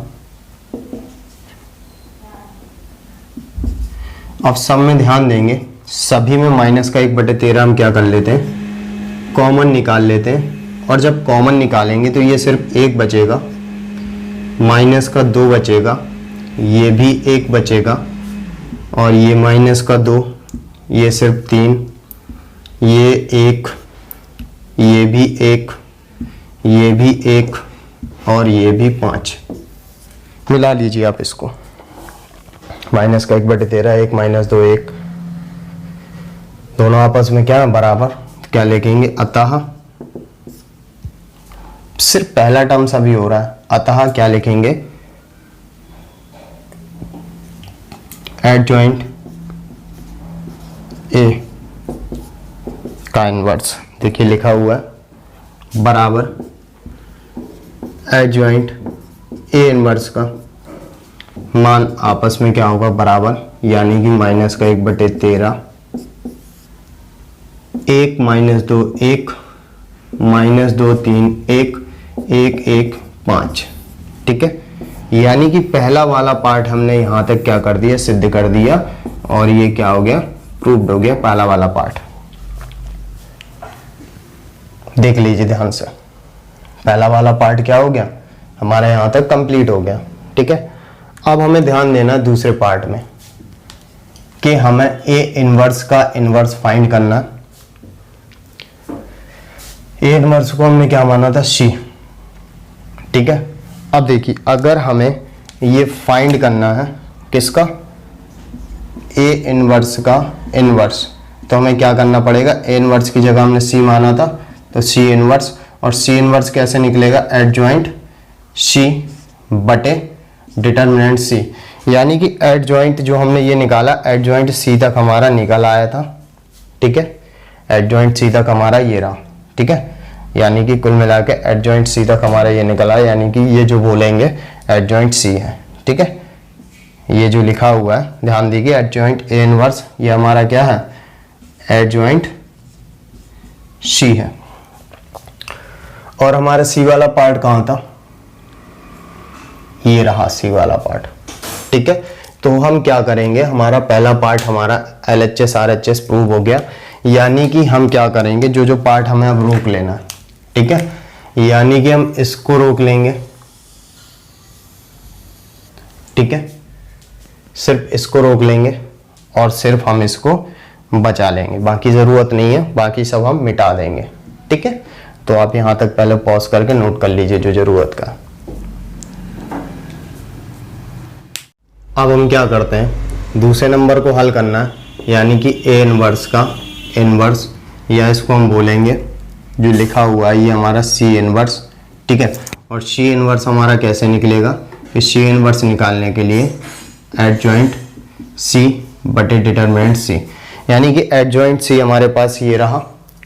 अब सब में ध्यान देंगे, सभी में माइनस का 1/13 हम क्या कर लेते हैं, कॉमन निकाल लेते हैं। और जब कॉमन निकालेंगे तो ये सिर्फ 1 बचेगा, माइनस का 2 बचेगा, ये भी 1 बचेगा, और ये माइनस का 2, ये सिर्फ 3, ये 1, ये भी 1, ये भी 1, और ये भी 5। मिला लीजिए आप इसको, माइनस का 1/13, 1 माइनस 2 1, दोनों आपस में क्या है, बराबर। क्या लिखेंगे, अतः, सिर्फ पहला टर्म सभी हो रहा है, अतः क्या लिखेंगे, एडजॉइंट ए का इनवर्स, देखिए लिखा हुआ है बराबर एडजॉइंट ए इनवर्स का मान आपस में क्या होगा, बराबर, यानी कि माइनस का 1/13, 1 माइनस 2 1, माइनस 2 3 1, 1 1 5। ठीक है, यानी कि पहला वाला पार्ट हमने यहां तक क्या कर दिया, सिद्ध कर दिया, और ये क्या हो गया, प्रूव्ड हो गया पहला वाला पार्ट। देख लीजिए ध्यान से, पहला वाला पार्ट क्या हो गया, हमारा यहां तक कंप्लीट हो गया। ठीक है, अब हमें ध्यान देना दूसरे पार्ट में कि हमें ए इनवर्स का इनवर्स फाइंड करना। ए इनवर्स को हमने क्या माना था, सी। ठीक है, अब देखिए अगर हमें ये फाइंड करना है किसका, ए इनवर्स का इनवर्स, तो हमें क्या करना पड़ेगा, ए इनवर्स की जगह हमने सी माना था तो सी इनवर्स, और सी इनवर्स कैसे निकलेगा, एडजॉइंट सी बटे डिटरमिनेंट सी, यानी कि एडजॉइंट जो हमने ये निकाला, एडजॉइंट सी तक हमारा निकल आया था। ठीक है, एडजॉइंट सी तक हमारा ये रहा। ठीक है, यानी कि कुल मिला के एडजॉइंट सी तक हमारा ये निकला, यानी कि ये जो बोलेंगे एडजॉइंट सी है। ठीक है, ये जो लिखा हुआ है ध्यान दीजिए, एडजॉइंट ए इनवर्स, ये हमारा क्या है, एडजॉइंट सी है। और हमारा सी वाला पार्ट कहाँ था, ये रहा सी वाला पार्ट। ठीक है, तो हम क्या करेंगे, हमारा पहला पार्ट हमारा LHS RHS प्रूव हो गया, यानी कि हम क्या करेंगे, जो जो पार्ट हमें अब रोक लेना है। ठीक है, यानी कि हम इसको रोक लेंगे। ठीक है, सिर्फ इसको रोक लेंगे और सिर्फ हम इसको बचा लेंगे, बाकी जरूरत नहीं है, बाकी सब हम मिटा देंगे। ठीक है, तो आप यहां तक पहले पॉज करके नोट कर लीजिए जो जरूरत का। अब हम क्या करते हैं, दूसरे नंबर को हल करना है, यानी कि ए इनवर्स का इनवर्स, या इसको हम बोलेंगे जो लिखा हुआ है ये हमारा सी इनवर्स। ठीक है, और सी इनवर्स हमारा कैसे निकलेगा, इस सी इनवर्स निकालने के लिए एडजॉइंट सी बटे डिटरमिनेंट सी, यानी कि एडजॉइंट सी हमारे पास ये रहा।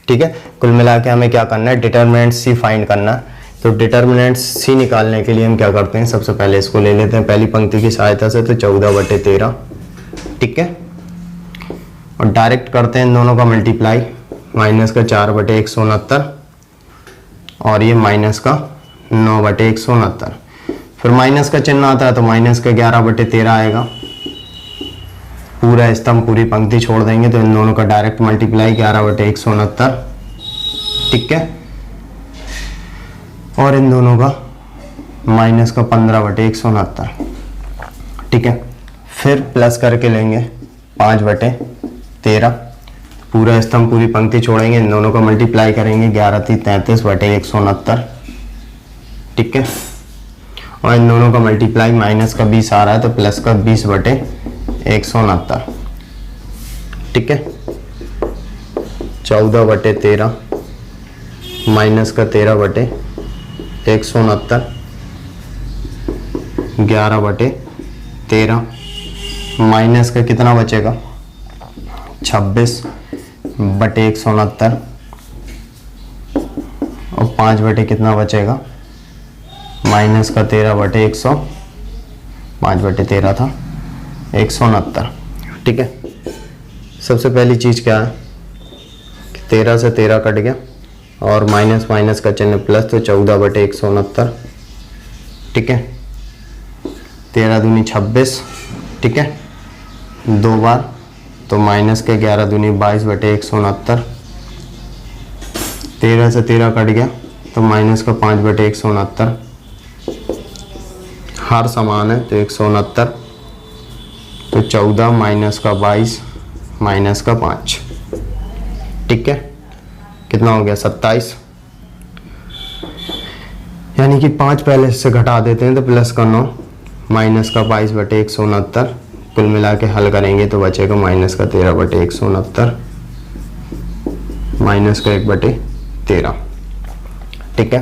ठीक है, कुल मिला के हमें क्या करना है, डिटरमिनेंट सी फाइंड करना है। तो डिटरमिनेंट सी निकालने के लिए हम क्या करते हैं, सबसे पहले इसको ले लेते हैं पहली पंक्ति की सहायता से, तो 14/13। ठीक है, और डायरेक्ट करते हैं इन दोनों का मल्टीप्लाई, माइनस का 4/169 और ये माइनस का 9/169, फिर माइनस का चिन्ह आता है तो माइनस का 11/13 आएगा। पूरा स्तंभ पूरी पंक्ति छोड़ देंगे तो इन दोनों का डायरेक्ट मल्टीप्लाई 11/169। ठीक है, और इन दोनों का माइनस का 15/169। ठीक है, फिर प्लस करके लेंगे 5/13, पूरा स्तंभ पूरी पंक्ति छोड़ेंगे, इन दोनों का मल्टीप्लाई करेंगे 11×33/169। ठीक है, और इन दोनों का मल्टीप्लाई माइनस का 20 आ रहा है तो प्लस का 20/169। ठीक है, 14/13 माइनस का 13/169, 11/13 माइनस का कितना बचेगा 26/169, और 5 कितना बचेगा माइनस का 13/100, 5/13 था 169। ठीक है, सबसे पहली चीज क्या है, 13 से 13 कट गया और माइनस माइनस का चिन्ह प्लस, तो 14/169। ठीक है, 13 दूनी 26, ठीक है, 2 बार, तो माइनस के 11 दूनी 22/169, 13 से 13 कट गया तो माइनस का 5/169, हर समान है तो 169, तो 14 माइनस का 22 माइनस का 5, ठीक है, कितना हो गया 27, यानी कि 5 पहले से घटा देते हैं तो प्लस का 9 माइनस का 22/169, कुल मिला के हल करेंगे तो बचेगा माइनस का 13/169 माइनस का 1/13, ठीक है।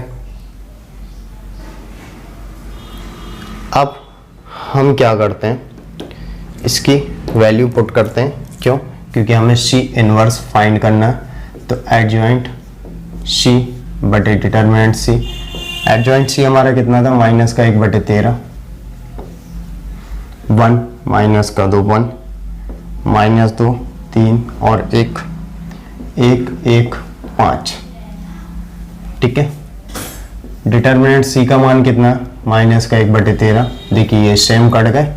अब हम क्या करते हैं, इसकी वैल्यू पुट करते हैं, क्यों, क्योंकि हमें C इनवर्स फाइंड करना है, तो एडजॉइंट C बटे डिटरमिनेंट C, एडजॉइंट C हमारा कितना था, माइनस का 1/13, 1 माइनस का 2 1, -2 3 और 1 1 1 5, ठीक है। डिटरमिनेंट C का मान कितना, माइनस का 1/13, देखिए ये सेम कट गए,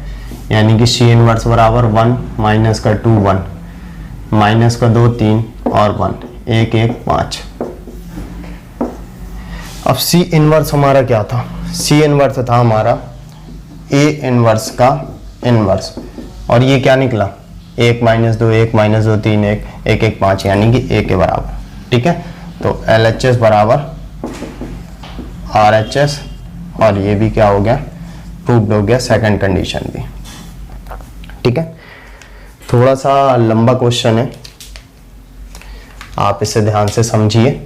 यानी कि C इनवर्स बराबर 1 माइनस का 2 1 माइनस का 2 3 और 1 1 1 5। अब C इनवर्स हमारा क्या था, C इनवर्स था हमारा A इनवर्स का इनवर्स, और ये क्या निकला 1 - 2 1 - 2 3 1 1 1 5, यानी कि A के बराबर, ठीक है। तो LHS बराबर RHS, और ये भी क्या हो गया, प्रूव्ड हो गया, सेकंड कंडीशन भी, ठीक है। थोड़ा सा लंबा क्वेश्चन है, आप इसे ध्यान से समझिए,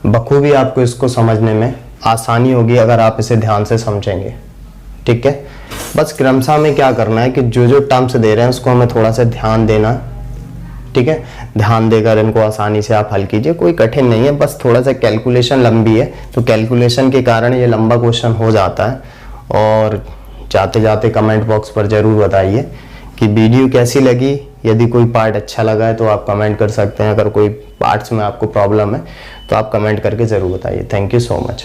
बखूबी आपको इसको समझने में आसानी होगी अगर आप इसे ध्यान से समझेंगे, ठीक है। बस क्रमशः में क्या करना है कि जो जो टर्म्स दे रहे हैं उसको हमें थोड़ा सा ध्यान देना, ठीक है, ध्यान देकर इनको आसानी से आप हल कीजिए, कोई कठिन नहीं है, बस थोड़ा सा कैलकुलेशन लंबी है, तो कैलकुलेशन के कारण ये लंबा क्वेश्चन हो जाता है। और जाते जाते कमेंट बॉक्स पर ज़रूर बताइए कि वीडियो कैसी लगी, यदि कोई पार्ट अच्छा लगा है तो आप कमेंट कर सकते हैं, अगर कोई पार्ट्स में आपको प्रॉब्लम है तो आप कमेंट करके ज़रूर बताइए। Thank you so much.